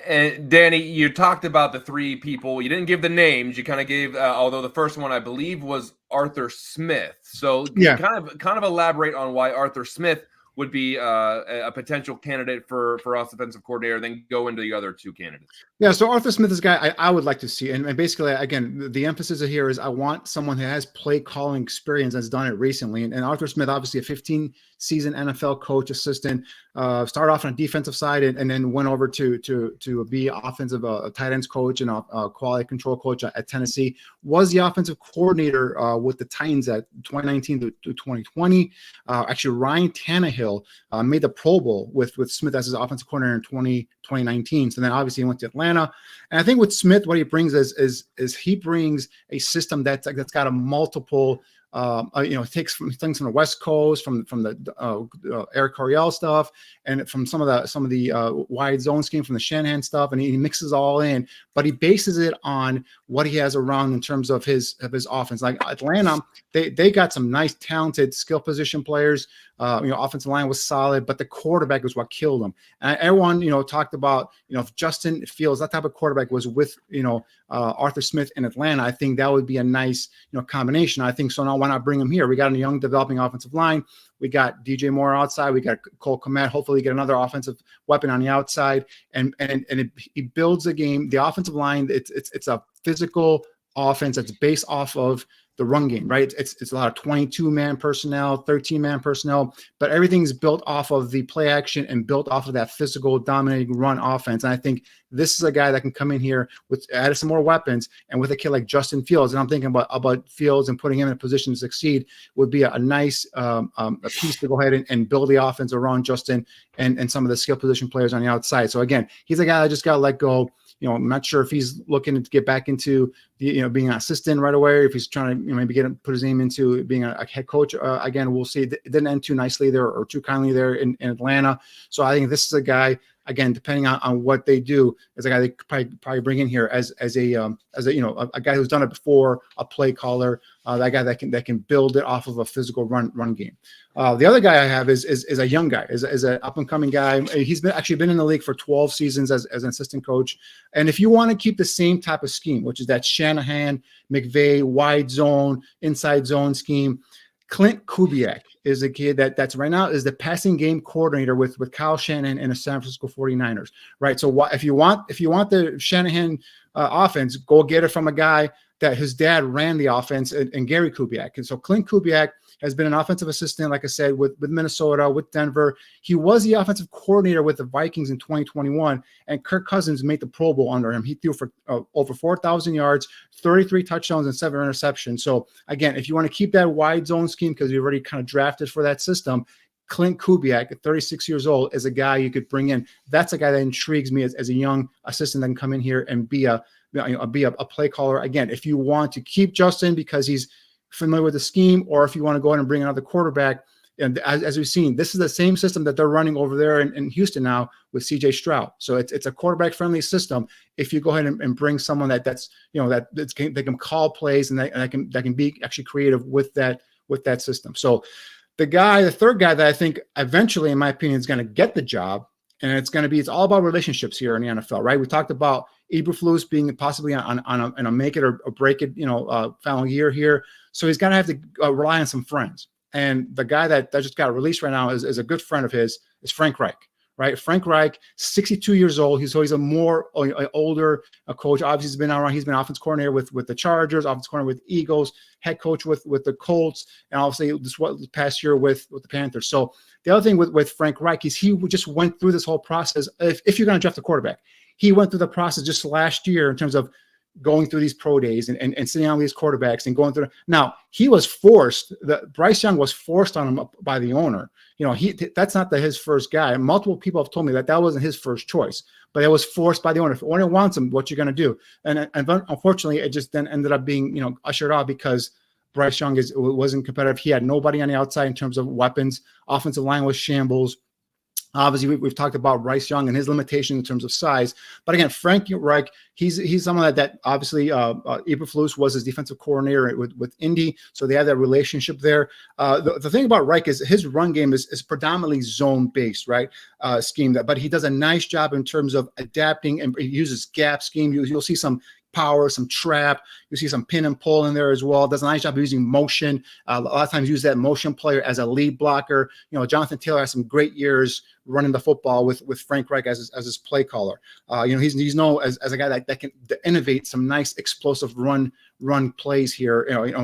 And Danny, you talked about the three people. You didn't give the names. You kind of gave, although the first one I believe was Arthur Smith. So Yeah. kind of elaborate on why Arthur Smith would be a potential candidate for us offensive coordinator. Then go into the other two candidates. Yeah, so Arthur Smith is a guy I would like to see. And basically, again, the emphasis here is I want someone who has play calling experience that's done it recently. And Arthur Smith, obviously a 15-season NFL coach, assistant, started off on a defensive side and then went over to be offensive tight ends coach and a quality control coach at Tennessee. Was the offensive coordinator with the Titans at 2019 to 2020. Actually, Ryan Tannehill made the Pro Bowl with Smith as his offensive coordinator in 2019. So then obviously he went to Atlanta. And I think with Smith, what he brings is he brings a system that's got a multiple, takes from things from the West Coast, from the Eric Coryell stuff, and from some of the wide zone scheme from the Shanahan stuff, and he mixes all in. But he bases it on what he has around in terms of his offense. Like Atlanta, they got some nice, talented skill position players. Offensive line was solid, but the quarterback was what killed them. And everyone, talked about, if Justin Fields, that type of quarterback was with, Arthur Smith in Atlanta, I think that would be a nice, combination. I think so. Now why not bring him here? We got a young developing offensive line. We got DJ Moore outside. We got Cole Kmet. Hopefully get another offensive weapon on the outside. And he builds a game. The offensive line, it's a physical offense that's based off of the run game, right? It's a lot of 22-man personnel, 13-man personnel, but everything's built off of the play action and built off of that physical dominating run offense. And I think this is a guy that can come in here with add some more weapons, and with a kid like Justin Fields, and I'm thinking about Fields and putting him in a position to succeed would be a nice a piece to go ahead and build the offense around Justin and some of the skill position players on the outside. So again, he's a guy that just got to let go. I'm not sure if he's looking to get back into being an assistant right away, or if he's trying to maybe put his name into being a head coach. Again, we'll see. It didn't end too nicely there or too kindly there in Atlanta. So I think this is a guy, again, depending on what they do, is a guy they could probably bring in here as a guy who's done it before, a play caller, that guy that can build it off of a physical run game. The other guy I have is a young guy, is an up and coming guy. He's been in the league for 12 seasons as an assistant coach. And if you want to keep the same type of scheme, which is that Shanahan, McVay, wide zone, inside zone scheme, Clint Kubiak is a kid that's right now is the passing game coordinator with Kyle Shanahan and the San Francisco 49ers, right? So if you want the Shanahan offense, go get it from a guy that his dad ran the offense, and Gary Kubiak. And so Clint Kubiak has been an offensive assistant, like I said, with Minnesota, with Denver. He was the offensive coordinator with the Vikings in 2021, and Kirk Cousins made the Pro Bowl under him. He threw for over 4,000 yards, 33 touchdowns, and 7 interceptions. So again, if you want to keep that wide zone scheme, because you're already kind of drafted for that system, Clint Kubiak, at 36 years old, is a guy you could bring in. That's a guy that intrigues me as a young assistant that can come in here and be a play caller. Again, if you want to keep Justin because he's familiar with the scheme, or if you want to go ahead and bring another quarterback, and as we've seen, this is the same system that they're running over there in Houston now with CJ Stroud. So it's a quarterback friendly system. If you go ahead and bring someone they can call plays and that can be actually creative with that system. So the third guy that I think eventually, in my opinion, is going to get the job, and it's all about relationships here in the NFL, right? We talked about Eberflus being possibly on a make it or break it, final year here. So he's going to have to rely on some friends. And the guy that just got released right now is a good friend of his, is Frank Reich, right? Frank Reich, 62 years old. He's a more older coach. Obviously, he's been around. He's been offense coordinator with the Chargers, offense coordinator with Eagles, head coach with the Colts, and obviously this past year with the Panthers. So the other thing with Frank Reich is he just went through this whole process. If you're going to draft a quarterback, he went through the process just last year in terms of going through these pro days and sitting on these quarterbacks and going through. Now, he was forced. Bryce Young was forced on him by the owner. That's not his first guy. Multiple people have told me that wasn't his first choice, but it was forced by the owner. If the owner wants him, what you're going to do? And unfortunately, it just then ended up being ushered out because Bryce Young wasn't competitive. He had nobody on the outside in terms of weapons. Offensive line was shambles. Obviously, we've talked about Bryce Young and his limitation in terms of size. But again, Frank Reich, he's someone that obviously Eberflus was his defensive coordinator with Indy, so they have that relationship there. The thing about Reich is his run game is predominantly zone-based, right, scheme. But he does a nice job in terms of adapting, and he uses gap scheme. You'll see some power, some trap. You see some pin and pull in there as well. Does a nice job of using motion. A lot of times use that motion player as a lead blocker. Jonathan Taylor has some great years running the football with Frank Reich as his play caller. He's known as a guy that can innovate some nice explosive run plays here.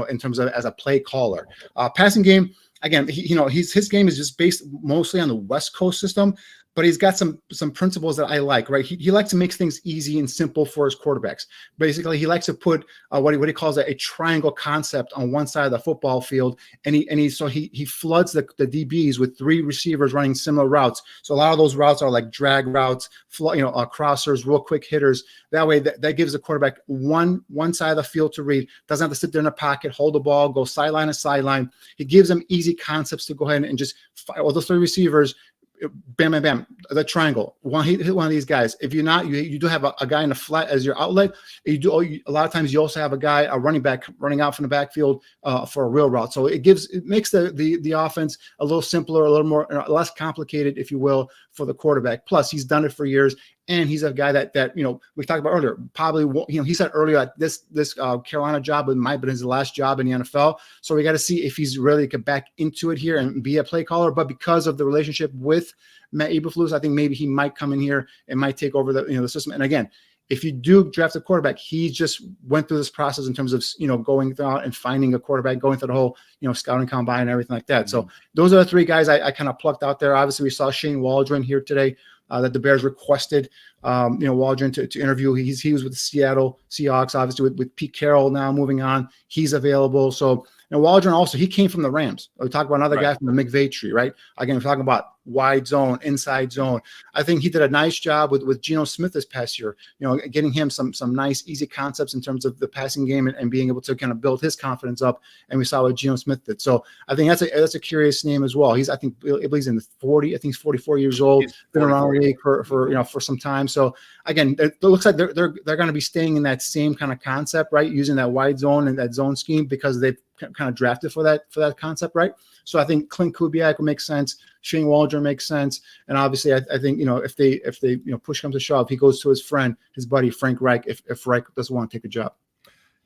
In terms of as a play caller. Passing game. Again, his game is just based mostly on the West Coast system, but he's got some principles that I like, right? He likes to make things easy and simple for his quarterbacks. Basically, he likes to put what he calls a triangle concept on one side of the football field, and he floods the DBs with 3 receivers running similar routes. So a lot of those routes are like drag routes, crossers, real quick hitters. That way, that gives the quarterback one side of the field to read. Doesn't have to sit there in a pocket, hold the ball, go sideline to sideline. He gives them easy concepts to go ahead and just fire those 3 receivers. Bam, bam, bam, the triangle. Hit one of these guys. If you're not, you do have a guy in the flat as your outlet. A lot of times you also have a running back running out from the backfield for a real route. So it makes the offense a little simpler, a little more less complicated, if you will, for the quarterback. Plus, he's done it for years. And he's a guy that we talked about earlier. Probably, he said earlier that this Carolina job might have been his last job in the NFL. So we got to see if he's really get back into it here and be a play caller. But because of the relationship with Matt Eberflus, I think maybe he might come in here and might take over the system. And again, if you do draft a quarterback, he just went through this process in terms of going out and finding a quarterback, going through the whole scouting combine and everything like that. So those are the 3 guys I kind of plucked out there. Obviously, we saw Shane Waldron here today. That the Bears requested, Waldron to interview. He was with the Seattle Seahawks, obviously with Pete Carroll now moving on. He's available. So, Waldron also, he came from the Rams. We talk about another guy from the McVay tree, right? Again, we're talking about wide zone, inside zone. I think he did a nice job with Geno Smith this past year, getting him some nice, easy concepts in terms of the passing game and being able to kind of build his confidence up. And we saw what Geno Smith did. So I think that's a curious name as well. I think he's in the 40. I think he's 44 years old. He's been around the league for some time. So again, it looks like they're going to be staying in that same kind of concept, right? Using that wide zone and that zone scheme because they've kind of drafted for that concept, right? So I think Clint Kubiak will make sense. Shane Waldron makes sense, and obviously I think if they push comes to shove, he goes to his buddy Frank Reich if Reich doesn't want to take a job.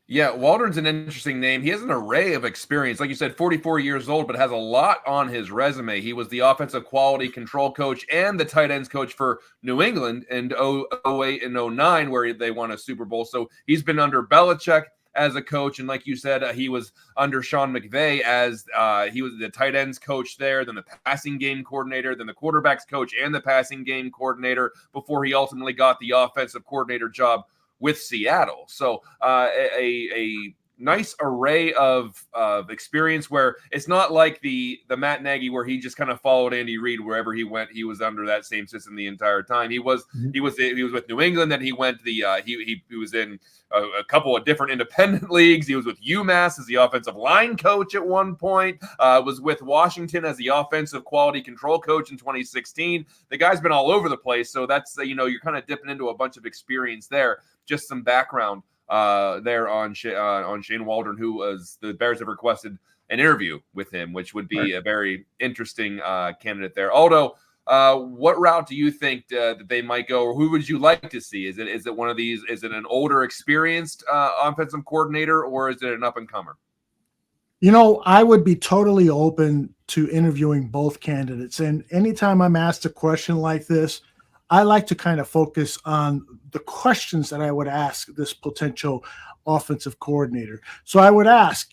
Yeah, Waldron's an interesting name. He has an array of experience. Like you said, 44 years old, but has a lot on his resume. He was the offensive quality control coach and the tight ends coach for New England in 08 and 09, where they won a Super Bowl. So he's been under Belichick as a coach. And like you said, he was under Sean McVay as he was the tight ends coach there, then the passing game coordinator, then the quarterbacks coach and the passing game coordinator before he ultimately got the offensive coordinator job with Seattle. So a nice array of experience where it's not like the Matt Nagy where he just kind of followed Andy Reid wherever he went. He was under that same system the entire time. He was with New England. Then he went he was in a couple of different independent leagues. He was with UMass as the offensive line coach at one point. Was with Washington as the offensive quality control coach in 2016. The guy's been all over the place. So that's you're kind of dipping into a bunch of experience there. Just some background there on Shane Waldron, who was the Bears have requested an interview with him, which would be a very interesting candidate there. Aldo, what route do you think that they might go, or who would you like to see? Is it one of these? Is it an older, experienced offensive coordinator, or is it an up and comer? I would be totally open to interviewing both candidates. And anytime I'm asked a question like this, I like to kind of focus on the questions that I would ask this potential offensive coordinator. So I would ask,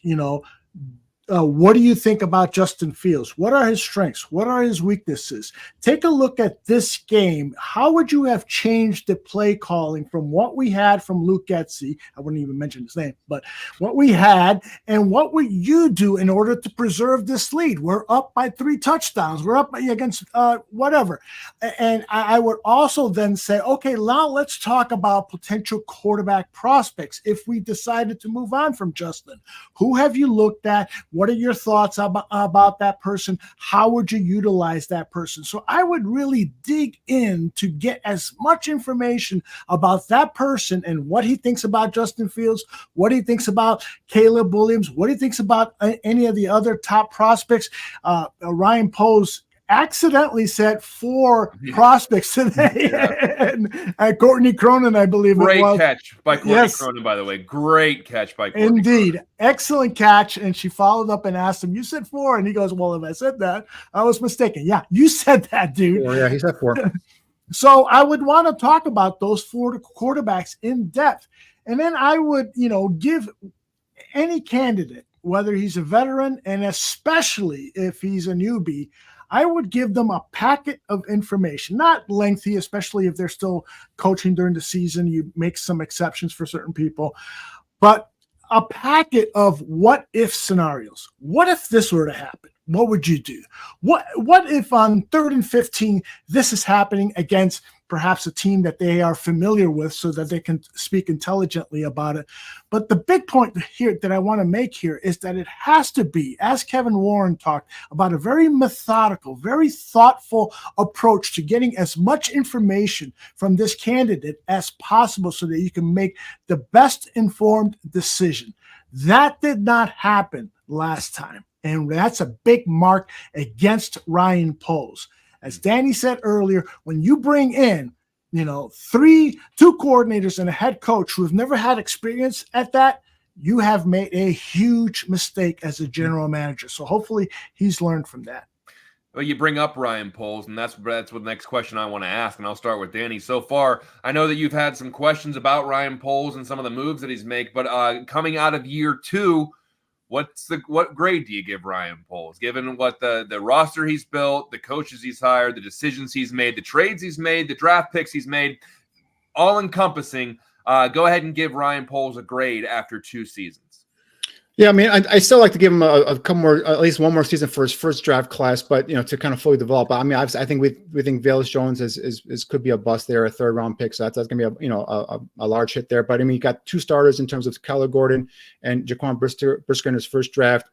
what do you think about Justin Fields? What are his strengths? What are his weaknesses? Take a look at this game. How would you have changed the play calling from what we had from Luke Getsy? I wouldn't even mention his name, but what we had, and what would you do in order to preserve this lead? We're up by 3 touchdowns. We're up against whatever. And I would also then say, okay, now let's talk about potential quarterback prospects. If we decided to move on from Justin, who have you looked at? What are your thoughts about that person? How would you utilize that person? So I would really dig in to get as much information about that person and what he thinks about Justin Fields, what he thinks about Caleb Williams, what he thinks about any of the other top prospects. Ryan Poles accidentally said 4 prospects today. And Courtney Cronin, I believe Great it was. catch by Courtney Cronin, by the way. Great catch by Courtney Indeed. Cronin. Excellent catch. And she followed up and asked him, you said 4. And he goes, well, if I said that, I was mistaken. Yeah, you said that, dude. 4, yeah, he said 4. So I would want to talk about those 4 quarterbacks in depth. And then I would, give any candidate, whether he's a veteran and especially if he's a newbie, I would give them a packet of information, not lengthy, especially if they're still coaching during the season. You make some exceptions for certain people, but a packet of what if scenarios. What if this were to happen? What would you do? What if on 3rd and 15, this is happening against perhaps a team that they are familiar with so that they can speak intelligently about it? But the big point here that I want to make here is that it has to be, as Kevin Warren talked about, a very methodical, very thoughtful approach to getting as much information from this candidate as possible so that you can make the best informed decision. That did not happen last time. And that's a big mark against Ryan Poles. As Danny said earlier, when you bring in, 2 coordinators and a head coach who have never had experience at that, you have made a huge mistake as a general manager. So hopefully he's learned from that. Well, you bring up Ryan Poles, and that's what the next question I want to ask, and I'll start with Danny. So far, I know that you've had some questions about Ryan Poles and some of the moves that he's made, but coming out of year 2, what grade do you give Ryan Poles, given what the roster he's built, the coaches he's hired, the decisions he's made, the trades he's made, the draft picks he's made, all encompassing? Go ahead and give Ryan Poles a grade after 2 seasons. Yeah, I mean, I still like to give him a couple more, at least one more season for his first draft class, but to kind of fully develop. I mean, I think we think Velus Jones is could be a bust there, a 3rd round pick, so that's going to be a large hit there. But I mean, you got 2 starters in terms of Kyler Gordon and Jaquan Brisker in his first draft.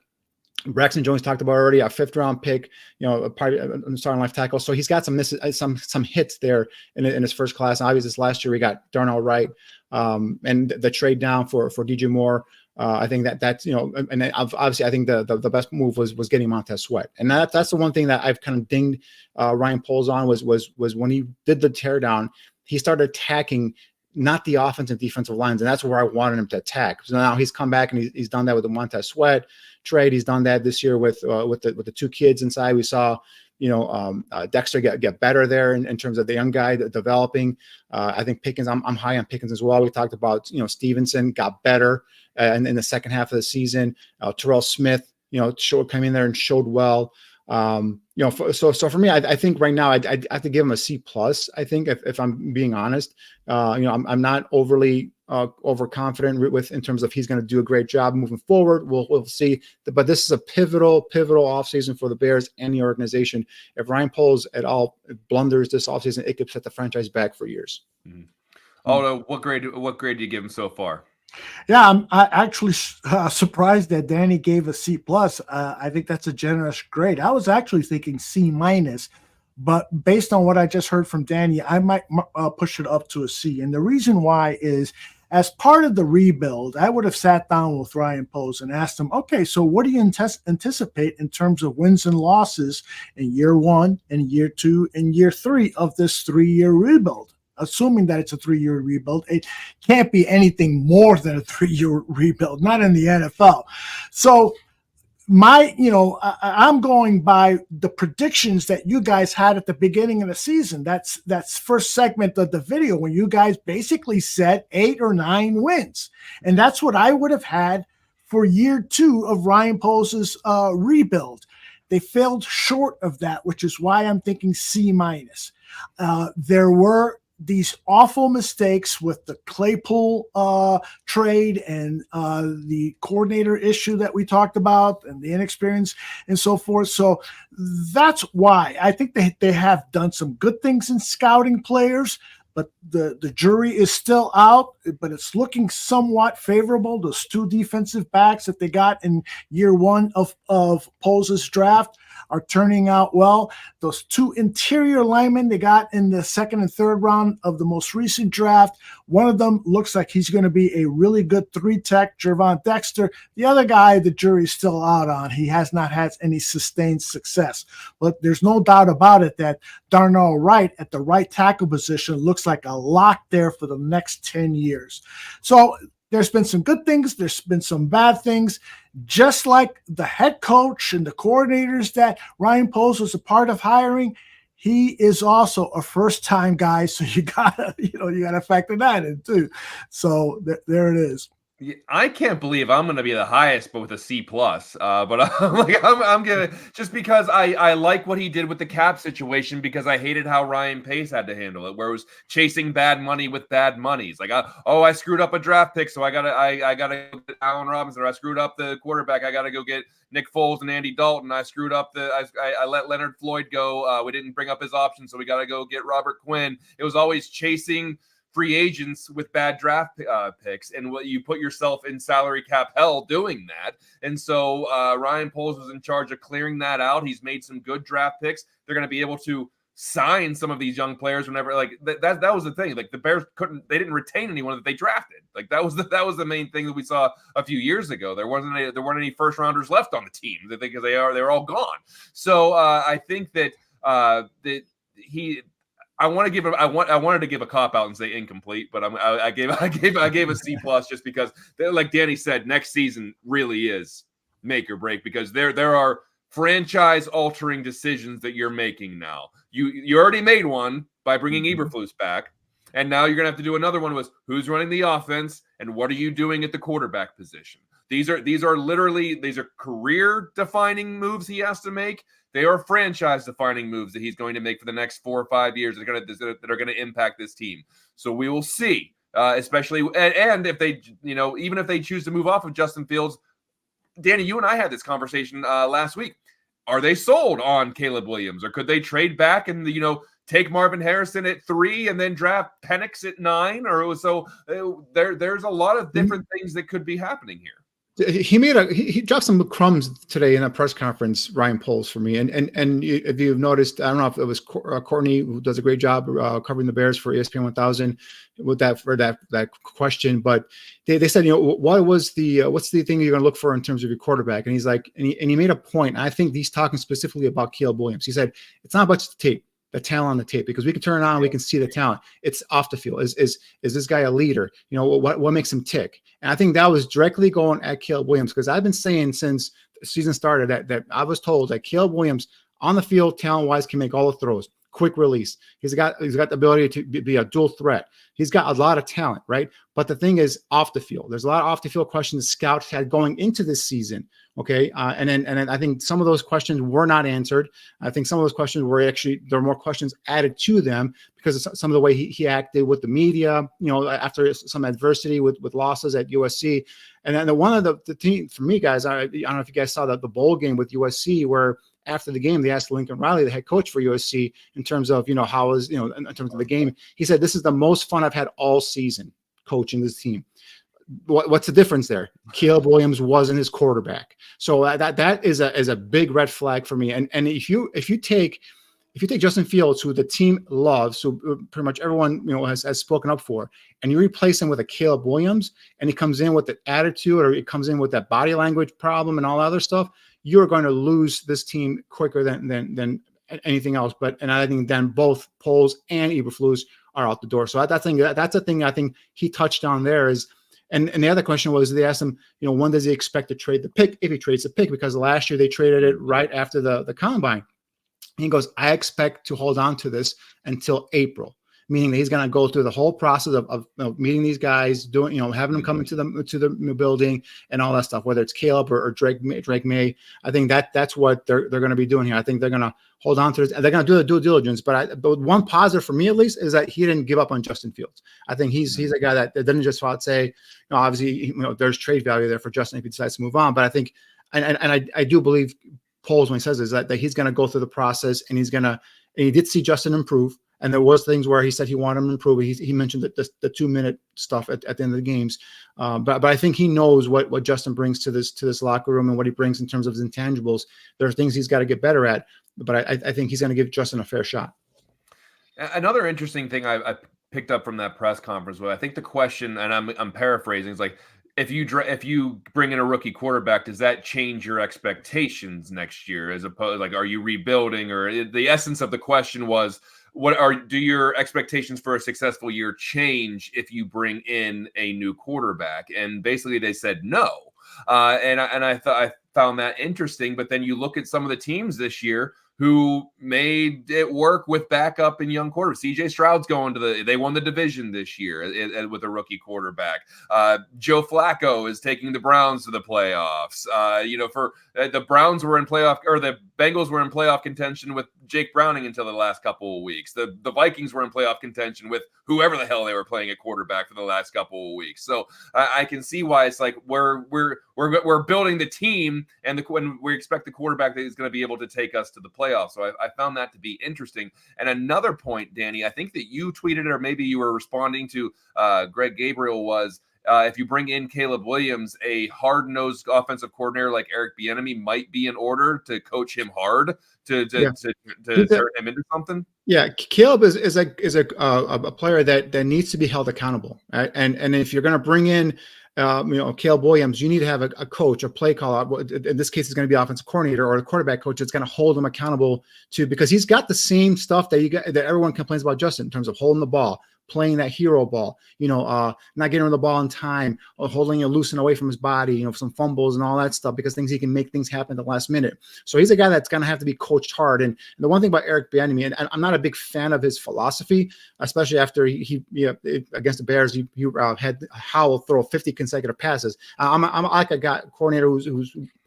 Braxton Jones talked about already, a 5th round pick, probably a starting left tackle. So he's got some hits there in his first class. And obviously, this last year we got Darnell Wright, and the trade down for DJ Moore. I think that's and obviously I think the best move was getting Montez Sweat, and that's the one thing that I've kind of dinged Ryan Poles on was when he did the teardown, he started attacking not the offensive defensive lines, and that's where I wanted him to attack. So now he's come back and he's done that with the Montez Sweat trade. He's done that this year with the 2 kids inside. We saw Dexter get better there in terms of the young guy developing. I think Pickens, I'm high on Pickens as well. We talked about, Stevenson got better in the second half of the season. Terrell Smith, came in there and showed well. So for me, I think right now I have to give him a C+. I think if I'm being honest, I'm not overly overconfident with in terms of he's going to do a great job moving forward. We'll see, but this is a pivotal offseason for the Bears and the organization. If Ryan Poles at all blunders this offseason, it could set the franchise back for years. Mm-hmm. Although, what grade do you give him so far? Yeah, I'm actually surprised that Danny gave a C+. I think that's a generous grade. I was actually thinking C-, but based on what I just heard from Danny, I might push it up to a C. And the reason why is, as part of the rebuild, I would have sat down with Ryan Poles and asked him, okay, so what do you anticipate in terms of wins and losses in year 1 and year 2 and year 3 of this 3-year rebuild? Assuming that it's a 3-year rebuild, it can't be anything more than a 3-year rebuild, not in the NFL. So I'm going by the predictions that you guys had at the beginning of the season. That's first segment of the video when you guys basically said 8 or 9 wins. And that's what I would have had for year 2 of Ryan Poles' rebuild. They failed short of that, which is why I'm thinking C-. There were these awful mistakes with the Claypool trade and the coordinator issue that we talked about and the inexperience and so forth. So that's why I think they have done some good things in scouting players, but the jury is still out, but it's looking somewhat favorable. Those 2 defensive backs that they got in year 1 of Poles' draft are turning out well. Those 2 interior linemen they got in the 2nd and 3rd round of the most recent draft, one of them looks like he's going to be a really good 3-tech, Gervon Dexter. The other guy, the jury's still out on. He has not had any sustained success. But there's no doubt about it that Darnell Wright at the right tackle position looks like a lock there for the next 10 years. So there's been some good things. There's been some bad things. Just like the head coach and the coordinators that Ryan Poles was a part of hiring, he is also a first-time guy. So you gotta factor that in too. So there it is. I can't believe I'm going to be the highest, but with a C+. But I'm gonna, just because I like what he did with the cap situation, because I hated how Ryan Pace had to handle it, where it was chasing bad money with bad money. It's like, I screwed up a draft pick, so I gotta go get Allen Robinson, or I screwed up the quarterback, I gotta go get Nick Foles and Andy Dalton. I screwed up I let Leonard Floyd go. We didn't bring up his option, so we gotta go get Robert Quinn. It was always chasing free agents with bad draft picks, and what you put yourself in salary cap hell doing that. And so Ryan Poles was in charge of clearing that out. He's made some good draft picks. They're going to be able to sign some of these young players whenever, like that was the thing. Like the Bears they didn't retain anyone that they drafted. Like that was the main thing that we saw a few years ago. There weren't any first rounders left on the team because they're all gone. So I think that I wanted to give a cop out and say incomplete, but I gave a C+ just because, like Danny said, next season really is make or break, because there are franchise altering decisions that you're making now. You already made one by bringing Eberflus back, and now you're gonna have to do another one with who's running the offense and what are you doing at the quarterback position. These are career defining moves he has to make. They are franchise-defining moves that he's going to make for the next 4 or 5 years that are going to impact this team. So we will see, especially and if they, even if they choose to move off of Justin Fields. Danny, you and I had this conversation last week. Are they sold on Caleb Williams, or could they trade back and take Marvin Harrison at 3 and then draft Penix at 9? Or so there's a lot of different things that could be happening here. He dropped some crumbs today in a press conference, Ryan Poles, for me. And if you've noticed, I don't know if it was Courtney, who does a great job covering the Bears for ESPN 1000 with that question. But they said, what's the thing you're going to look for in terms of your quarterback? And he's like, and he made a point. And I think he's talking specifically about Caleb Williams. He said, it's not about the tape, the talent on the tape, because we can turn it on, we can see the talent. It's off the field. Is this guy a leader? What makes him tick? And I think that was directly going at Caleb Williams, because I've been saying since the season started that I was told that Caleb Williams on the field, talent-wise, can make all the throws, quick release. He's got the ability to be a dual threat. He's got a lot of talent, right? But the thing is, off the field, there's a lot of off the field questions scouts had going into this season. Okay, and then I think some of those questions were not answered. I think some of those questions were there were more questions added to them because of some of the way he acted with the media. After some adversity with losses at USC, and then one of the team for me, guys. I don't know if you guys saw the bowl game with USC where after the game they asked Lincoln Riley, the head coach for USC, in terms of how was in terms of the game. He said, "This is the most fun I've had all season coaching this team." What's the difference there? Caleb Williams wasn't his quarterback, so that is a big red flag for me. And if you take Justin Fields, who the team loves, who pretty much everyone has spoken up for, and you replace him with a Caleb Williams, and he comes in with the attitude, or he comes in with that body language problem and all that other stuff, you're going to lose this team quicker than anything else. And I think then both Poles and Eberflus are out the door. So that's a thing I think he touched on there is. And the other question was, they asked him, when does he expect to trade the pick, if he trades the pick? Because last year they traded it right after the combine. He goes, I expect to hold on to this until April, meaning that he's going to go through the whole process of meeting these guys, doing, having them come into the building and all that stuff, whether it's Caleb or Drake May. I think that's what they're going to be doing here. I think they're going to hold on to this, and they're going to do the due diligence. But one positive for me, at least, is that he didn't give up on Justin Fields. I think he's a guy that didn't just say, obviously, there's trade value there for Justin if he decides to move on. But I think, and I do believe Poles when he says is that he's going to go through the process, and he did see Justin improve And there was things where he said he wanted him to improve. He mentioned that the 2-minute stuff at the end of the games. But I think he knows what Justin brings to this locker room and what he brings in terms of his intangibles. There are things he's got to get better at, but I think he's going to give Justin a fair shot. Another interesting thing I picked up from that press conference, I think the question, and I'm paraphrasing, is like, if you bring in a rookie quarterback, does that change your expectations next year? As opposed, like, are you rebuilding? Or the essence of the question was, do your expectations for a successful year change if you bring in a new quarterback? And basically, they said no. And I thought I found that interesting. But then you look at some of the teams this year who made it work with backup and young quarterbacks. CJ Stroud's they won the division this year with a rookie quarterback. Joe Flacco is taking the Browns to the playoffs. The Browns were in playoff, or the Bengals were in playoff contention with Jake Browning until the last couple of weeks. The Vikings were in playoff contention with whoever the hell they were playing at quarterback for the last couple of weeks. So I can see why it's like we're building the team, and when we expect the quarterback that is going to be able to take us to the playoffs. So I found that to be interesting. And another point, Danny, I think that you tweeted, or maybe you were responding to Greg Gabriel, was if you bring in Caleb Williams, a hard-nosed offensive coordinator like Eric Bieniemy might be in order to coach him hard to turn him into something. Yeah, Caleb is a player that needs to be held accountable, right? And if you're going to bring in Caleb Williams, you need to have a coach, a play caller. In this case, it's going to be offensive coordinator or the quarterback coach that's going to hold him accountable to, because he's got the same stuff that everyone complains about Justin in terms of holding the ball, playing that hero ball, not getting rid of the ball in time, or holding it loose and away from his body, some fumbles and all that stuff, because he can make things happen at the last minute. So he's a guy that's going to have to be coached hard. And the one thing about Eric Bieniemy, and I'm not a big fan of his philosophy, especially after he against the Bears, he had Howell throw 50 consecutive passes. I'm like a guy coordinator who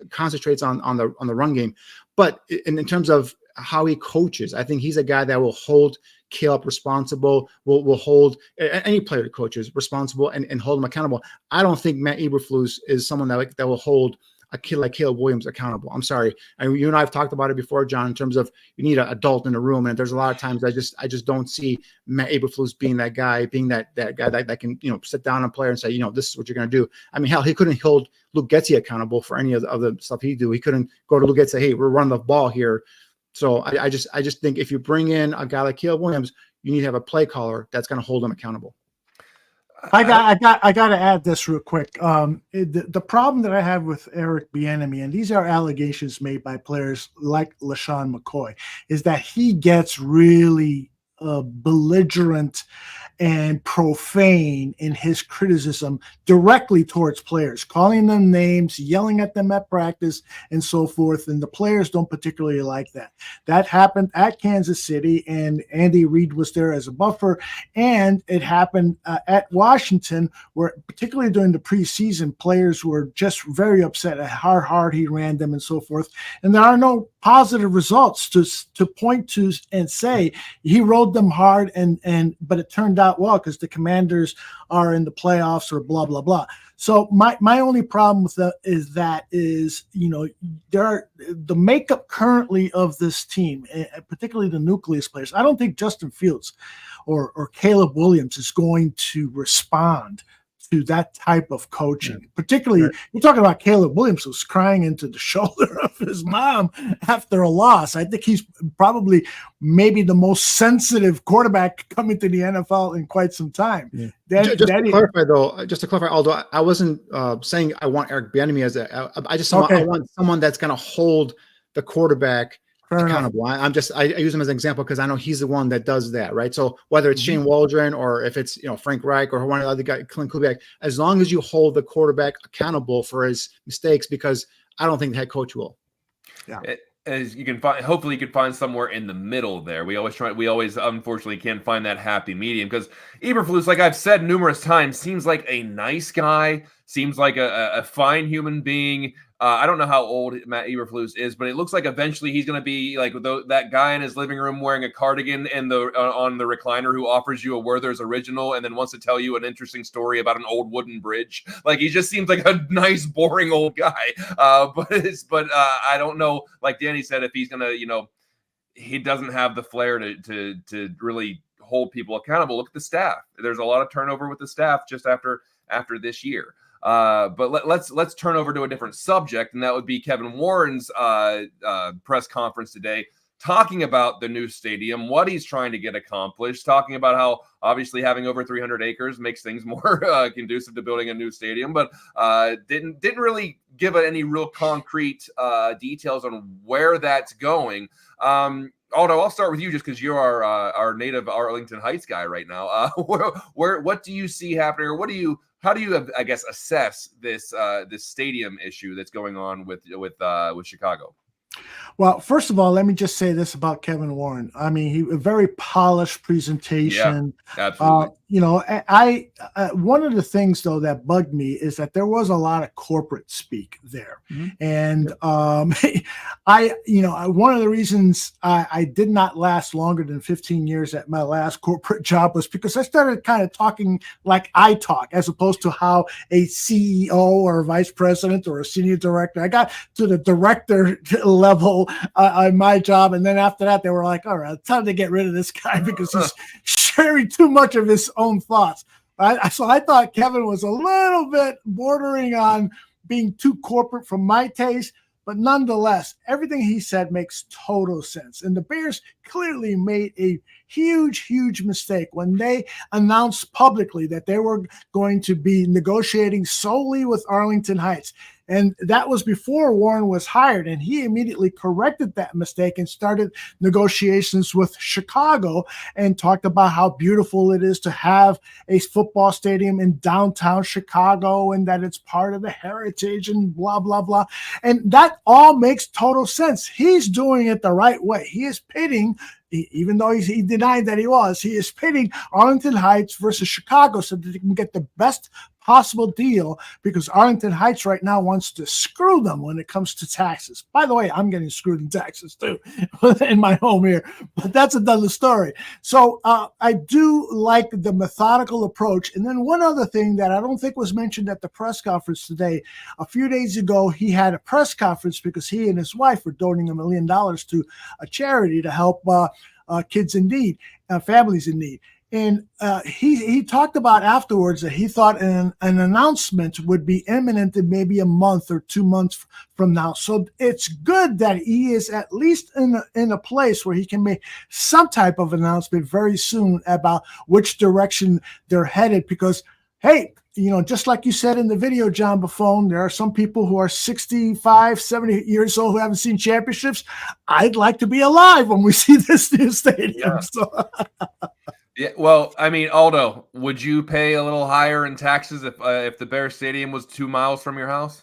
concentrates on the run game, but in terms of how he coaches, I think he's a guy that will hold Caleb responsible, will hold any player he coaches responsible and hold him accountable. I don't think Matt Eberflus is someone that will hold a kid like Caleb Williams accountable. I'm sorry. You and I have talked about it before, John, in terms of you need an adult in the room. And there's a lot of times I just don't see Matt Eberflus being that guy, that can, sit down a player and say, this is what you're going to do. I mean, hell, he couldn't hold Luke Getsy accountable for any of the stuff he do. He couldn't go to Luke Getsy and say, hey, we're running the ball here. So I just think if you bring in a guy like Caleb Williams, you need to have a play caller that's going to hold him accountable. I got to add this real quick. The problem that I have with Eric Bieniemy, and these are allegations made by players like LaShawn McCoy, is that he gets really belligerent and profane in his criticism directly towards players, calling them names, yelling at them at practice, and so forth. And the players don't particularly like that. That happened at Kansas City, and Andy Reid was there as a buffer. And it happened at Washington, where particularly during the preseason, players were just very upset at how hard he ran them and so forth. And there are no positive results to point to and say he rode them hard, but it turned out well because the Commanders are in the playoffs or blah blah blah. So my only problem with that is there are the makeup currently of this team, particularly the nucleus players. I don't think Justin Fields or Caleb Williams is going to respond to that type of coaching. Yeah. Particularly, you're talking about Caleb Williams, who's crying into the shoulder of his mom after a loss. I think he's probably maybe the most sensitive quarterback coming to the NFL in quite some time. Yeah. Just to clarify, although I wasn't saying I want Eric Bieniemy I want someone that's going to hold the quarterback accountable. I use him as an example because I know he's the one that does that, right? So whether it's Shane Waldron or if it's Frank Reich or one of the other guys, Clint Kubiak, as long as you hold the quarterback accountable for his mistakes, because I don't think the head coach will. Yeah. As you can find, hopefully you can find somewhere in the middle there. We always unfortunately can't find that happy medium, because Eberflus, like I've said numerous times, seems like a nice guy, seems like a fine human being. I don't know how old Matt Eberflus is, but it looks like eventually he's going to be like that guy in his living room wearing a cardigan and on the recliner who offers you a Werther's original and then wants to tell you an interesting story about an old wooden bridge. Like, he just seems like a nice, boring old guy. But I don't know. Like Danny said, if he's going to, he doesn't have the flair to really hold people accountable. Look at the staff. There's a lot of turnover with the staff just after this year. But let's turn over to a different subject, and that would be Kevin Warren's press conference today, talking about the new stadium, what he's trying to get accomplished, talking about how obviously having over 300 acres makes things more conducive to building a new stadium, but didn't really give any real concrete details on where that's going. Aldo, I'll start with you just because you're our native Arlington Heights guy right now. What do you see happening, or how do you I guess assess this stadium issue that's going on with Chicago? Well, first of all, let me just say this about Kevin Warren. I mean, a very polished presentation. Yeah, absolutely. I one of the things though that bugged me is that there was a lot of corporate speak there, and one of the reasons I did not last longer than 15 years at my last corporate job was because I started kind of talking like I talk, as opposed to how a CEO or a vice president or a senior director. I got to the director level on my job, and then after that, they were like, "All right, it's time to get rid of this guy because he's sharing too much of his own thoughts." So I thought Kevin was a little bit bordering on being too corporate for my taste, but nonetheless, everything he said makes total sense. And the Bears clearly made a huge mistake when they announced publicly that they were going to be negotiating solely with Arlington Heights. And that was before Warren was hired, and he immediately corrected that mistake and started negotiations with Chicago and talked about how beautiful it is to have a football stadium in downtown Chicago and that it's part of the heritage and blah, blah, blah. And that all makes total sense. He's doing it the right way. He is pitting, even though he denied that he is pitting Arlington Heights versus Chicago so that he can get the best possible deal, because Arlington Heights right now wants to screw them when it comes to taxes. By the way, I'm getting screwed in taxes too in my home here, but that's another story. So I do like the methodical approach. And then one other thing that I don't think was mentioned at the press conference today, a few days ago, he had a press conference because he and his wife were donating $1 million to a charity to help kids in need, families in need. And he talked about afterwards that he thought an announcement would be imminent in maybe a month or 2 months from now. So it's good that he is at least in a place where he can make some type of announcement very soon about which direction they're headed. Because, hey, just like you said in the video, John Buffone, there are some people who are 65, 70 years old who haven't seen championships. I'd like to be alive when we see this new stadium. Yeah. So. Yeah, well, I mean, Aldo, would you pay a little higher in taxes if the Bears Stadium was 2 miles from your house?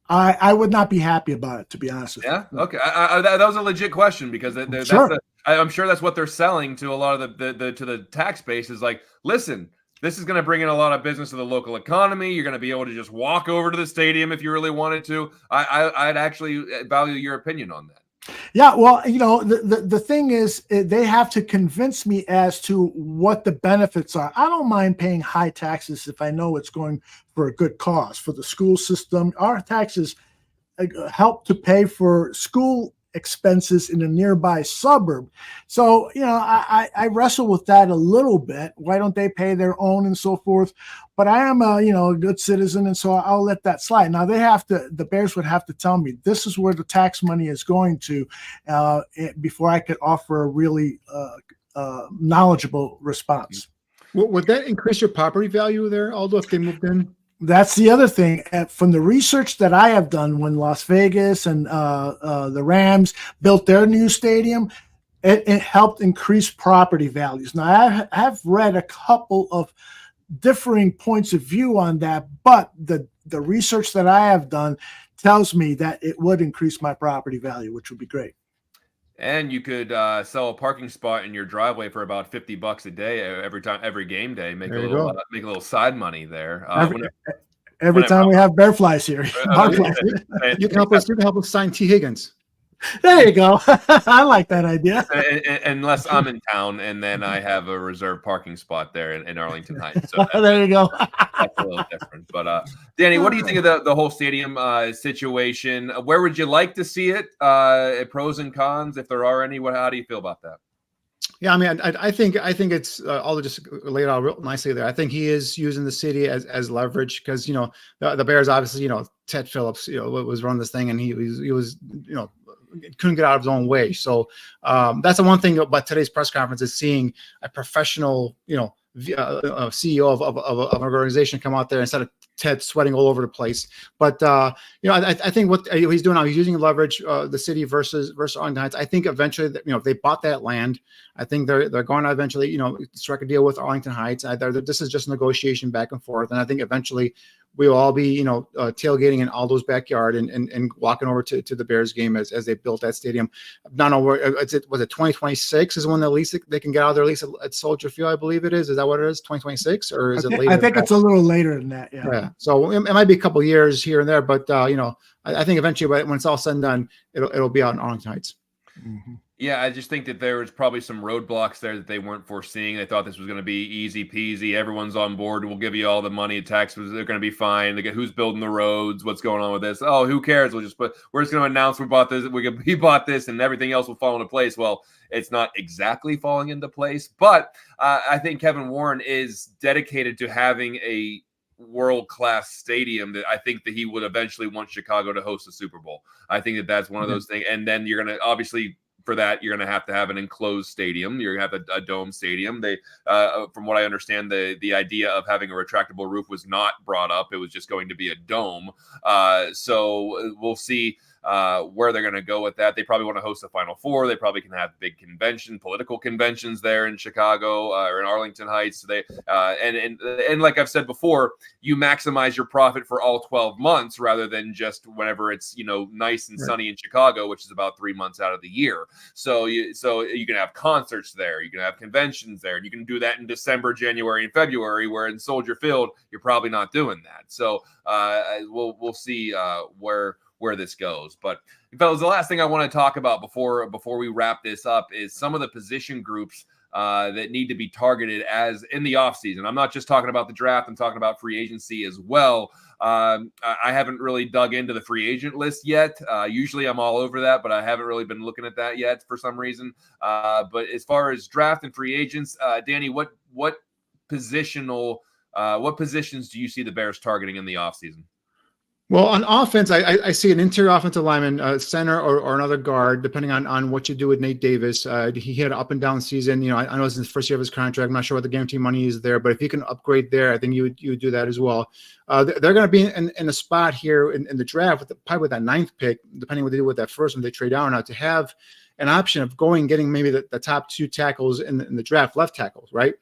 I would not be happy about it, to be honest with you. Yeah, okay. That was a legit question because Sure. I'm sure that's what they're selling to a lot of the tax base is like, listen, this is going to bring in a lot of business to the local economy. You're going to be able to just walk over to the stadium if you really wanted to. I'd actually value your opinion on that. Yeah, well, the thing is, they have to convince me as to what the benefits are. I don't mind paying high taxes if I know it's going for a good cause, for the school system. Our taxes help to pay for school expenses in a nearby suburb. So, I wrestle with that a little bit. Why don't they pay their own and so forth? But I am a good citizen, and so I'll let that slide. Now the Bears would have to tell me this is where the tax money is going to before I could offer a really knowledgeable response. Would that increase your property value there, Aldo, if they moved in? That's the other thing. From the research that I have done, when Las Vegas and the Rams built their new stadium, it helped increase property values. Now, I have read a couple of differing points of view on that, but the research that I have done tells me that it would increase my property value, which would be great. And you could sell a parking spot in your driveway for about $50 a day every game day. Make a little side money there. Every time we have bear flies here. You can help us sign T. Higgins. There you go. I like that idea. Unless I'm in town and then I have a reserved parking spot there in Arlington Heights. So there you go. That's a little different. But Danny, what do you think of the whole stadium situation? Where would you like to see it? Pros and cons, if there are any. How do you feel about that? Yeah, I mean, I think it's all just laid out real nicely there. I think he is using the city as leverage because the Bears obviously Ted Phillips was running this thing and he was couldn't get out of his own way. So that's the one thing about today's press conference is seeing a professional CEO of an organization come out there instead of Ted sweating all over the place. But I think what he's doing now, he's using leverage, the city versus Arlington Heights. I think eventually, if they bought that land, I think they're going to eventually, strike a deal with Arlington Heights. This is just negotiation back and forth, and I think eventually we will all be, tailgating in Aldo's backyard and walking over to the Bears game as they built that stadium. I don't know where was it 2026 is when the lease they can get out of their lease at Soldier Field, I believe it is. Is that what it is? 2026, or is it later? I think it's a little later than that. Yeah. So it might be a couple years here and there, but I think eventually when it's all said and done, it'll be out in Arlington Heights. Mm-hmm. Yeah, I just think that there was probably some roadblocks there that they weren't foreseeing. They thought this was going to be easy peasy. Everyone's on board. We'll give you all the money. Taxes, they're going to be fine. They get who's building the roads. What's going on with this? Oh, who cares? We're just going to announce we bought this. We bought this, and everything else will fall into place. Well, it's not exactly falling into place, but I think Kevin Warren is dedicated to having a world-class stadium that I think that he would eventually want Chicago to host the Super Bowl. I think that that's one of those things. And then you're going to obviously, for that, you're going to have an enclosed stadium. You're going to have a dome stadium. They, from what I understand, the idea of having a retractable roof was not brought up. It was just going to be a dome. So we'll see where they're going to go with that. They probably want to host the Final Four. They probably can have big political conventions there in Chicago or in Arlington Heights. They and like I've said before, you maximize your profit for all 12 months rather than just whenever it's nice and sunny in Chicago, which is about 3 months out of the year. So you can have concerts there, you can have conventions there, and you can do that in December, January, and February. Where in Soldier Field, you're probably not doing that. So we'll see where this goes. But fellas, the last thing I want to talk about before we wrap this up is some of the position groups that need to be targeted as in the offseason. I'm not just talking about the draft, I'm talking about free agency as well. I haven't really dug into the free agent list yet. Usually I'm all over that, but I haven't really been looking at that yet for some reason. But as far as draft and free agents, Danny, what positions do you see the Bears targeting in the offseason? Well, on offense, I see an interior offensive lineman, center or another guard, depending on what you do with Nate Davis. He had an up and down season. I know it's his first year of his contract. I'm not sure what the guarantee money is there, but if you can upgrade there, I think you would do that as well. They're going to be in a spot here in the draft, probably with that 9th pick, depending what they do with that first when they trade down, now to have an option of getting maybe the top 2 tackles in the draft, left tackles, right?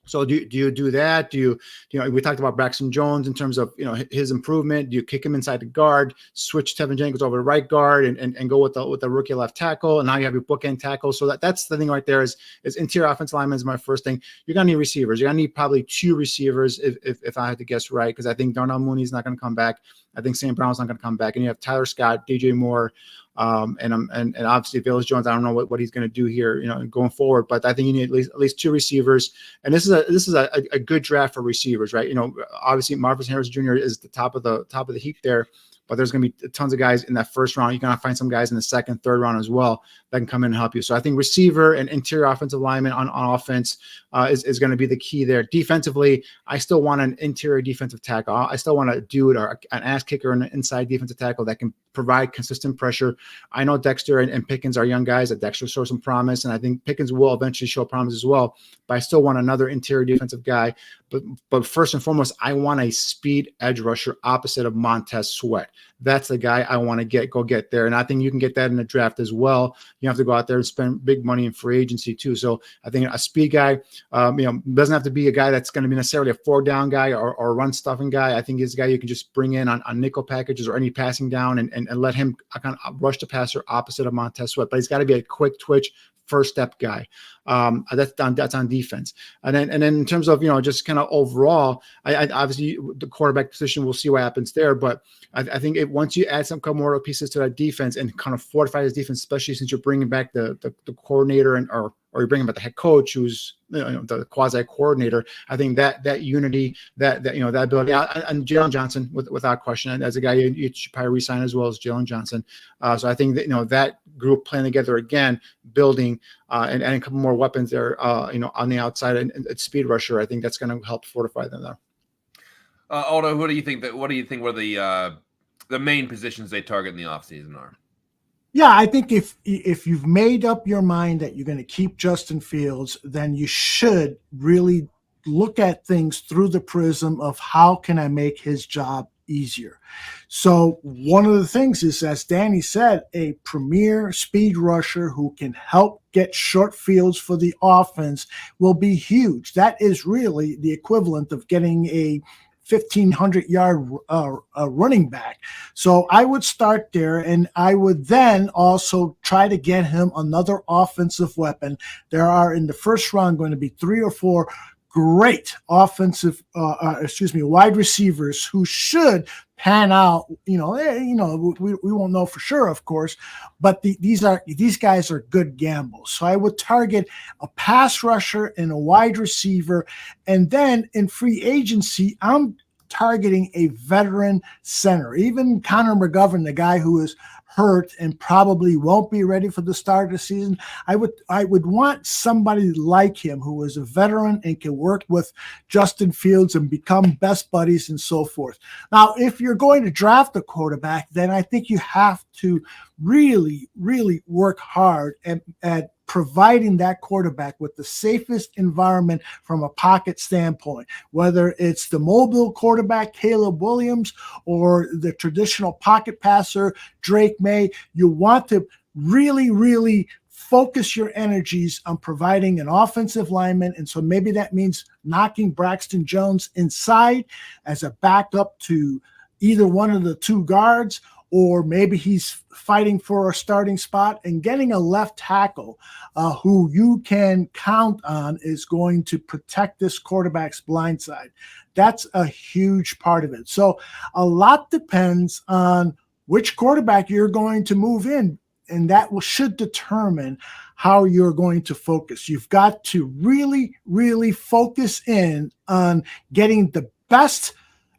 So do you do that? Do you we talked about Braxton Jones in terms of his improvement. Do you kick him inside the guard, switch Tevin Jenkins over to right guard, and go with the rookie left tackle, and now you have your bookend tackle. So that's the thing right there is interior offensive lineman is my first thing. You're gonna need receivers. You're gonna need probably 2 receivers if I had to guess right, because I think Darnell Mooney's not gonna come back. I think St. Brown's not gonna come back, and you have Tyler Scott, DJ Moore. And obviously Velus Jones, I don't know what he's going to do here, going forward, but I think you need at least 2 receivers. And this is a good draft for receivers, right? Obviously Marvin Harris Jr. is the top of the heap there, but there's going to be tons of guys in that first round. You're going to find some guys in the second, third round as well that can come in and help you. So I think receiver and interior offensive lineman on offense is going to be the key there. Defensively, I still want an interior defensive tackle. I still want a dude or an ass kicker and an inside defensive tackle that can provide consistent pressure. I know Dexter and Pickens are young guys. That Dexter shows some promise, and I think Pickens will eventually show promise as well. But I still want another interior defensive guy. But first and foremost, I want a speed edge rusher opposite of Montez Sweat. That's the guy I want to go get there, and I think you can get that in the draft as well. You have to go out there and spend big money in free agency too. So I think a speed guy, doesn't have to be a guy that's going to be necessarily a 4-down guy or a run stuffing guy. I think he's a guy you can just bring in on nickel packages or any passing down and let him kind of rush the passer opposite of Montez Sweat. But he's got to be a quick twitch, first step guy. That's on defense. And then in terms of, just kind of overall, I obviously the quarterback position, we'll see what happens there. But I think once you add some couple more pieces to that defense and kind of fortify his defense, especially since you're bringing back the coordinator or you're bringing back the head coach who's the quasi coordinator, I think that unity, that ability, and Jalen Johnson without question, and as a guy you should probably resign as well as Jalen Johnson. So I think that that group playing together again, building and a couple more weapons there, on the outside and speed rusher. I think that's going to help fortify them there. Aldo, what do you think were the main positions they target in the offseason are? Yeah, I think if you've made up your mind that you're going to keep Justin Fields, then you should really look at things through the prism of how can I make his job easier. So one of the things is, as Danny said, a premier speed rusher who can help get short fields for the offense will be huge. That is really the equivalent of getting a 1,500-yard running back. So I would start there, and I would then also try to get him another offensive weapon. There are in the first round going to be 3 or 4 great wide receivers who should pan out. We won't know for sure, of course, but these guys are good gambles. So I would target a pass rusher and a wide receiver, and then in free agency, I'm targeting a veteran center. Even Connor McGovern, the guy who is hurt and probably won't be ready for the start of the season, I would want somebody like him who is a veteran and can work with Justin Fields and become best buddies and so forth. Now, if you're going to draft a quarterback, then I think you have to really, really work hard at providing that quarterback with the safest environment from a pocket standpoint, whether it's the mobile quarterback, Caleb Williams, or the traditional pocket passer, Drake May. You want to really, really focus your energies on providing an offensive lineman. And so maybe that means knocking Braxton Jones inside as a backup to either one of the 2 guards, or maybe he's fighting for a starting spot, and getting a left tackle who you can count on is going to protect this quarterback's blind side. That's a huge part of it. So a lot depends on which quarterback you're going to move in, and that should determine how you're going to focus. You've got to really, really focus in on getting the best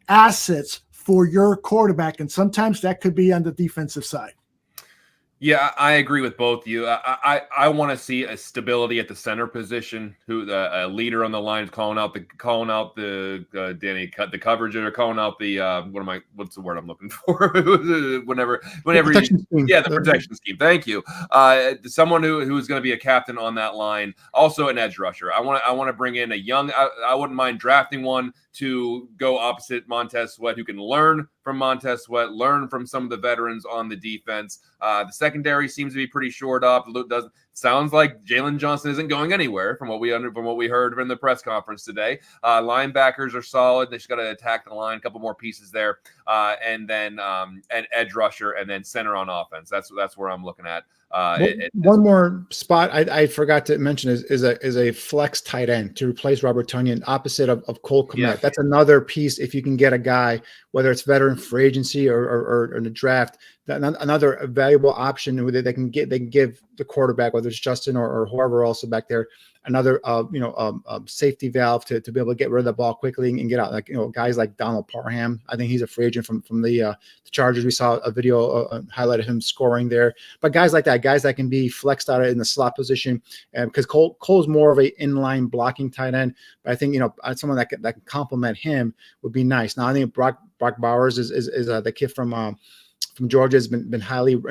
assets for your quarterback, and sometimes that could be on the defensive side. Yeah, I agree with both of you. I want to see a stability at the center position. A leader on the line is calling out the Danny the coverage, or calling out the what's the word I'm looking for? whenever the protection scheme. Thank you. Someone who is going to be a captain on that line, also an edge rusher. I want to bring in a young. I wouldn't mind drafting one to go opposite Montez Sweat, who can learn from Montez Sweat, learn from some of the veterans on the defense. The secondary seems to be pretty shored up. Sounds like Jalen Johnson isn't going anywhere from what we heard from the press conference today. Linebackers are solid. They just got to attack the line. A couple more pieces there, and then an edge rusher, and then center on offense. That's where I'm looking at. One more spot I forgot to mention is a flex tight end to replace Robert Tonyan, opposite of Cole Kmet. Yeah. That's another piece. If you can get a guy, whether it's veteran free agency or in the draft, another valuable option where they can give the quarterback, whether it's Justin or whoever else back there, another safety valve to be able to get rid of the ball quickly and get out. Like guys like Donald Parham, I think he's a free agent from the Chargers. We saw a video highlighted him scoring there. But guys like that, guys that can be flexed out in the slot position, and because Cole's more of a inline blocking tight end, but I think someone that can complement him would be nice. Now I think Brock Bowers is the kid from Georgia, has been highly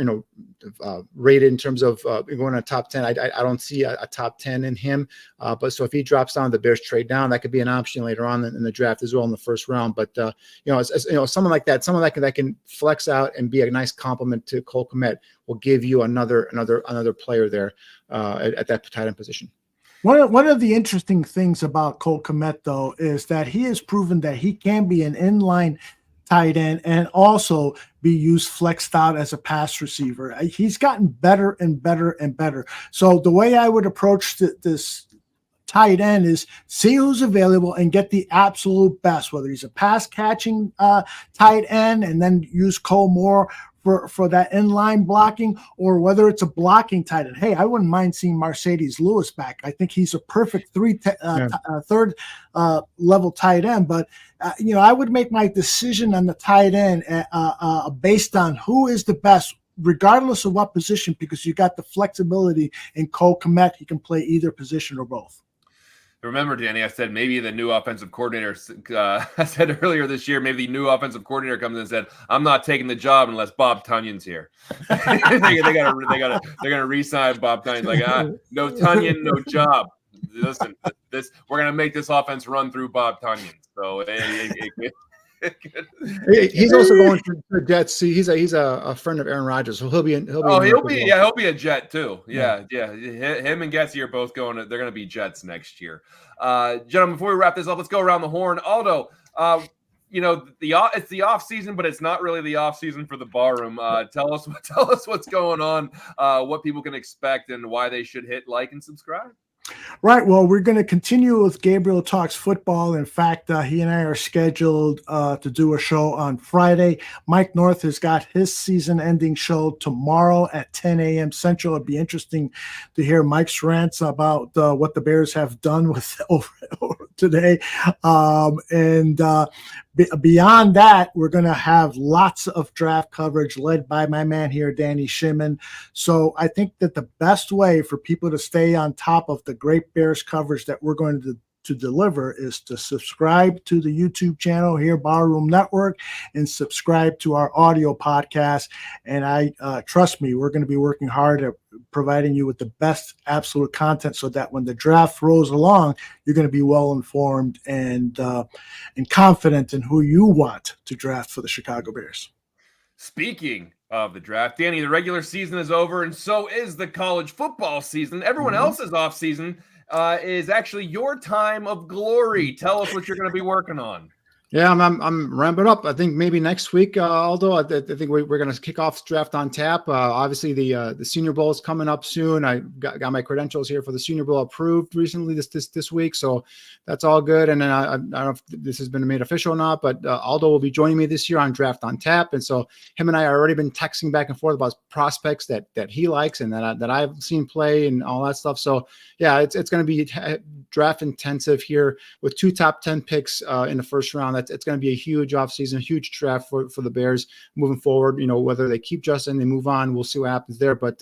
rated in terms of going to top 10. I don't see a top 10 in him, but so if he drops down, the Bears trade down, that could be an option later on in the draft as well in the first round. But someone like that, someone that can flex out and be a nice complement to Cole Kmet will give you another player there at that tight end position. One of the interesting things about Cole Kmet, though, is that he has proven that he can be an inline tight end and also be used flexed out as a pass receiver. He's gotten better and better and better. So the way I would approach this tight end is see who's available and get the absolute best, whether he's a pass catching tight end and then use Cole more for that inline blocking, or whether it's a blocking tight end. Hey, I wouldn't mind seeing Mercedes Lewis back. I think he's a perfect third level tight end. But I would make my decision on the tight end based on who is the best regardless of what position, because you got the flexibility in Cole Kmet. He can play either position or both. Remember, Danny, I said maybe the new offensive coordinator, I said earlier this year, maybe the new offensive coordinator comes in and said, I'm not taking the job unless Bob Tunyon's here. they're gonna re-sign Bob Tunyon. Like, no Tunyon, no job. Listen, we're gonna make this offense run through Bob Tunyon. So he's also going to the Jets. See, he's a friend of Aaron Rodgers, so he'll be a Jet too. Yeah. Him and Getsy are both going. They're going to be Jets next year. Gentlemen, before we wrap this up, let's go around the horn. Aldo, it's the off season, but it's not really the off season for the barroom. Tell us what's going on, what people can expect, and why they should hit like and subscribe. Right. Well, we're going to continue with Gabriel Talks Football. In fact, he and I are scheduled to do a show on Friday. Mike North has got his season-ending show tomorrow at 10 a.m. Central. It'd be interesting to hear Mike's rants about what the Bears have done with over today. Beyond that, we're going to have lots of draft coverage led by my man here, Danny Shimon. So I think that the best way for people to stay on top of the great Bears coverage that we're going to deliver is to subscribe to the YouTube channel here, Barroom Network, and subscribe to our audio podcast. And trust me, we're going to be working hard at providing you with the best absolute content so that when the draft rolls along, you're going to be well informed and confident in who you want to draft for the Chicago Bears. Speaking of the draft, Danny, the regular season is over, and so is the college football season. Everyone else's off season is actually your time of glory. Tell us what you're going to be working on. Yeah, I'm ramping up. I think maybe next week, Aldo. I think we're going to kick off Draft on Tap. Obviously, the Senior Bowl is coming up soon. I got my credentials here for the Senior Bowl approved recently this week, so that's all good. And then I don't know if this has been made official or not, but Aldo will be joining me this year on Draft on Tap, and so him and I have already been texting back and forth about prospects that he likes and that I've seen play and all that stuff. So yeah, it's going to be draft intensive here with 2 top 10 picks in the first round. It's going to be a huge offseason, huge draft for the Bears moving forward. Whether they keep Justin, they move on. We'll see what happens there. But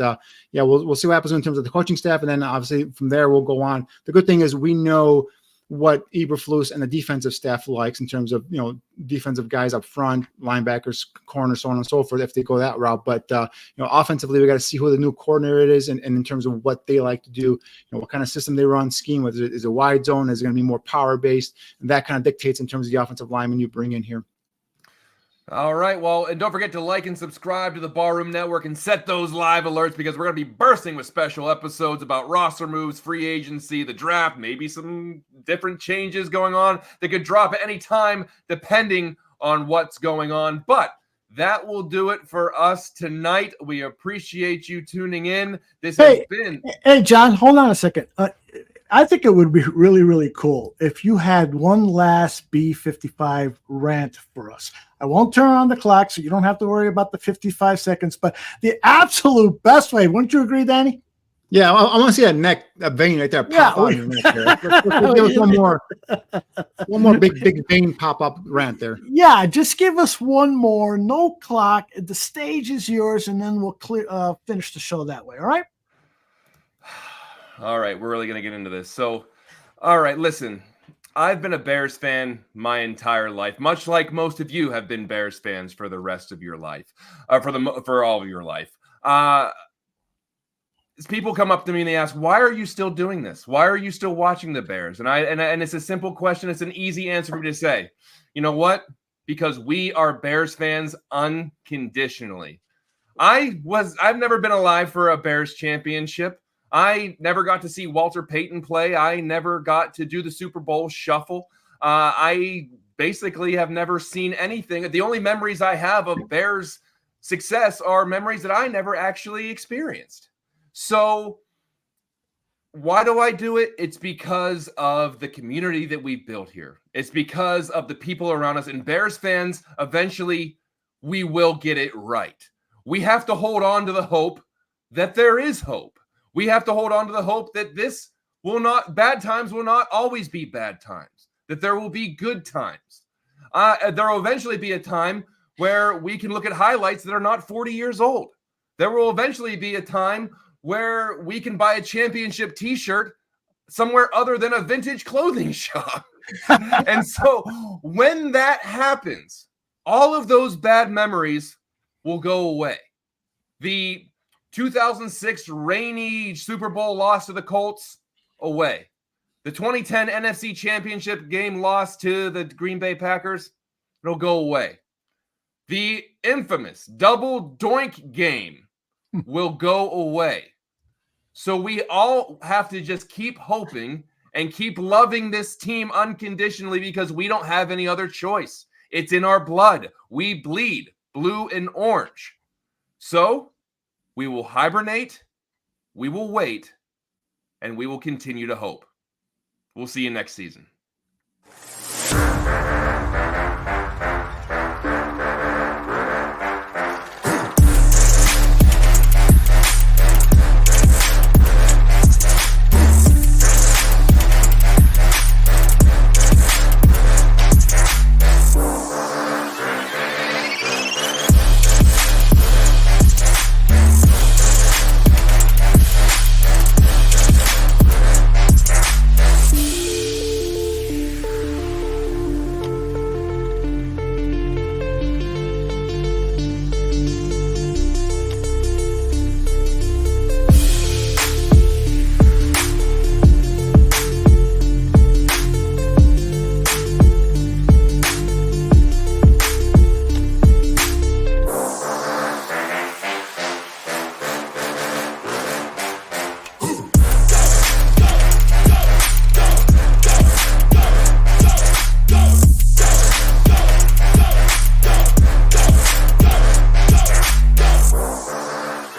we'll see what happens in terms of the coaching staff, and then obviously from there we'll go on. The good thing is we know what Eberflus and the defensive staff likes in terms of defensive guys up front, linebackers, corners, so on and so forth, if they go that route. But offensively, we got to see who the new coordinator is, and in terms of what they like to do, what kind of system they run, scheme, whether it is a wide zone, is it going to be more power based, and that kind of dictates in terms of the offensive lineman you bring in here. All right. Well, and don't forget to like and subscribe to the Barroom Network and set those live alerts, because we're going to be bursting with special episodes about roster moves, free agency, the draft, maybe some different changes going on that could drop at any time depending on what's going on. But that will do it for us tonight. We appreciate you tuning in. This has been... Hey, John, hold on a second. I think it would be really, really cool if you had one last B55 rant for us. I won't turn on the clock, so you don't have to worry about the 55 seconds, but the absolute best way. Wouldn't you agree, Danny? Yeah, I want to see a vein right there pop out your neck there. Let's give us one more big vein pop up rant there. Yeah, just give us one more. No clock. The stage is yours, and then we'll finish the show that way. All right? All right, we're really going to get into this. So, all right, listen, I've been a Bears fan my entire life, much like most of you have been Bears fans for the rest of your life, for all of your life. People come up to me and they ask, why are you still doing this? Why are you still watching the Bears? And it's a simple question. It's an easy answer for me to say. You know what? Because we are Bears fans unconditionally. I've never been alive for a Bears championship. I never got to see Walter Payton play. I never got to do the Super Bowl shuffle. I basically have never seen anything. The only memories I have of Bears success are memories that I never actually experienced. So why do I do it? It's because of the community that we built here. It's because of the people around us. And Bears fans, eventually, we will get it right. We have to hold on to the hope that there is hope. We have to hold on to the hope that bad times will not always be bad times, that there will be good times. There will eventually be a time where we can look at highlights that are not 40 years old. There will eventually be a time where we can buy a championship t-shirt somewhere other than a vintage clothing shop. And so when that happens, all of those bad memories will go away. The 2006 rainy Super Bowl loss to the Colts, away. The 2010 NFC Championship game loss to the Green Bay Packers, it'll go away. The infamous double doink game will go away. So we all have to just keep hoping and keep loving this team unconditionally because we don't have any other choice. It's in our blood. We bleed blue and orange. So we will hibernate, we will wait, and we will continue to hope. We'll see you next season.